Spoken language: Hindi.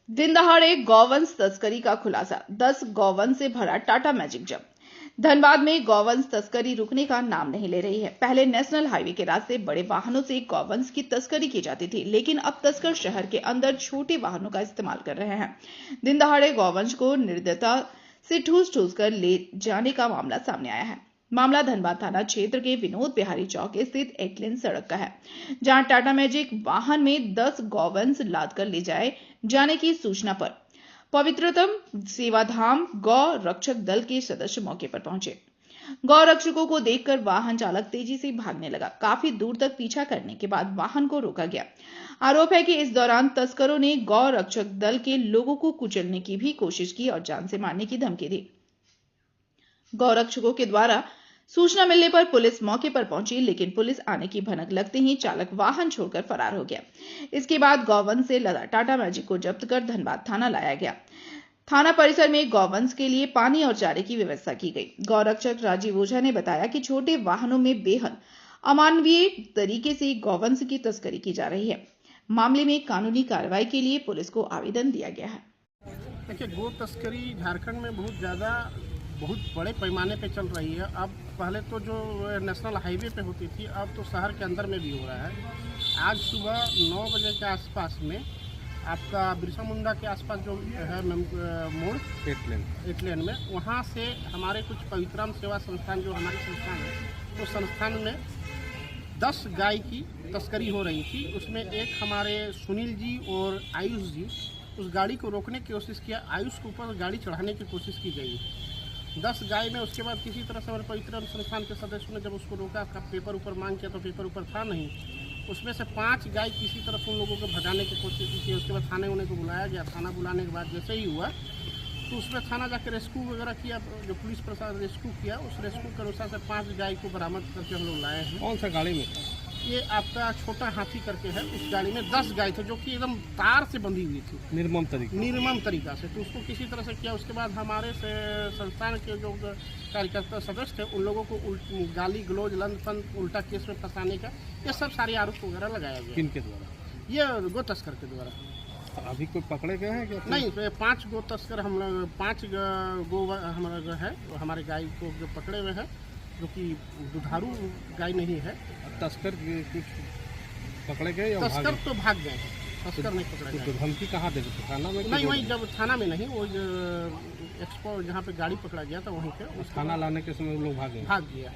दिन दहाड़े गौवंश तस्करी का खुलासा। 10 गौवंश से भरा टाटा मैजिक जब्त। धनबाद में गौवंश तस्करी रुकने का नाम नहीं ले रही है। पहले नेशनल हाईवे के रास्ते बड़े वाहनों से गौवंश की तस्करी की जाती थी, लेकिन अब तस्कर शहर के अंदर छोटे वाहनों का इस्तेमाल कर रहे हैं। दिन दहाड़े गौवंश को निर्दयता से ठूस ठूस कर ले जाने का मामला सामने आया है। मामला धनबाद थाना क्षेत्र के विनोद बिहारी चौक स्थित एक लेन सड़क का है, जहां टाटा मैजिक वाहन में 10 गौवंश लाद कर ले जाने की सूचना पर पवित्रतम सेवाधाम गौ रक्षक दल के सदस्य मौके पर पहुंचे। गौ रक्षकों को देखकर वाहन चालक तेजी से भागने लगा। काफी दूर तक पीछा करने के बाद वाहन को रोका गया। आरोप है कि इस दौरान तस्करों ने गौ रक्षक दल के लोगों को कुचलने की भी कोशिश की और जान से मारने की धमकी दी। गौ रक्षकों के द्वारा सूचना मिलने पर पुलिस मौके पर पहुंची, लेकिन पुलिस आने की भनक लगते ही चालक वाहन छोड़कर फरार हो गया। इसके बाद गौवंश से लदा टाटा मैजिक को जब्त कर धनबाद थाना लाया गया। थाना परिसर में गौवंश के लिए पानी और चारे की व्यवस्था की गई। गौरक्षक राजीव ओझा ने बताया कि छोटे वाहनों में बेहद अमानवीय तरीके से गौवंश की तस्करी की जा रही है। मामले में कानूनी कार्रवाई के लिए पुलिस को आवेदन दिया गया है। देखिए, गो तस्करी झारखंड में बहुत बड़े पैमाने पे चल रही है। अब पहले तो जो नेशनल हाईवे पे होती थी, अब तो शहर के अंदर में भी हो रहा है। आज सुबह 9 बजे के आसपास में आपका बिरसा मुंडा के आसपास जो है मोड़ एट लेन में, वहाँ से हमारे कुछ पवित्रम सेवा संस्थान जो हमारी संस्थान है, उस संस्थान में 10 गाय की तस्करी हो रही थी। उसमें एक हमारे सुनील जी और आयुष जी उस गाड़ी को रोकने की कोशिश किया। आयुष के ऊपर गाड़ी चढ़ाने की कोशिश की गई। 10 गाय में उसके बाद किसी तरह से हमारे पवित्र संस्थान के सदस्यों ने जब उसको रोका, पेपर ऊपर मांग किया तो पेपर ऊपर था नहीं। उसमें से 5 गाय किसी तरह से उन लोगों को भगाने की कोशिश की। उसके बाद थाने उन्हें को बुलाया गया। थाना बुलाने के बाद जैसे ही हुआ तो उसमें थाना जाकर रेस्क्यू वगैरह किया। जो पुलिस प्रशासन रेस्क्यू किया, उस रेस्क्यू के अनुसार से 5 गाय को बरामद करके हम लोग लाए हैं। कौन सा गाड़ी में? ये आपका छोटा हाथी करके है। उस गाड़ी में 10 गाय थे जो कि एकदम तार से बंधी हुई थी निर्मम तरीका से। तो उसको किसी तरह से किया। उसके बाद हमारे से संस्थान के जो कार्यकर्ता सदस्य थे, उन लोगों को गाली गलौज लंदन उल्टा केस में फंसाने का ये सब सारे आरोप वगैरह लगाया गया। किनके द्वारा? ये गो तस्कर के द्वारा। तो अभी कोई पकड़े गए हैं क्या? नहीं, तो 5 गो तस्कर हम लोग 5 गो हमारा जो है हमारे गाय को जो पकड़े हुए हैं, जो कि दुधारू गाय नहीं है। तस्कर कुछ पकड़े गए या तस्कर तो भाग गए हैं। तस्कर नहीं पकड़ा गया। तो धमकी कहाँ दे? थाना में? नहीं, वहीं जब थाना में नहीं, वो एक्सपो जहाँ पे गाड़ी पकड़ा गया था वहीं पे। थाना लाने के समय लोग भाग गया।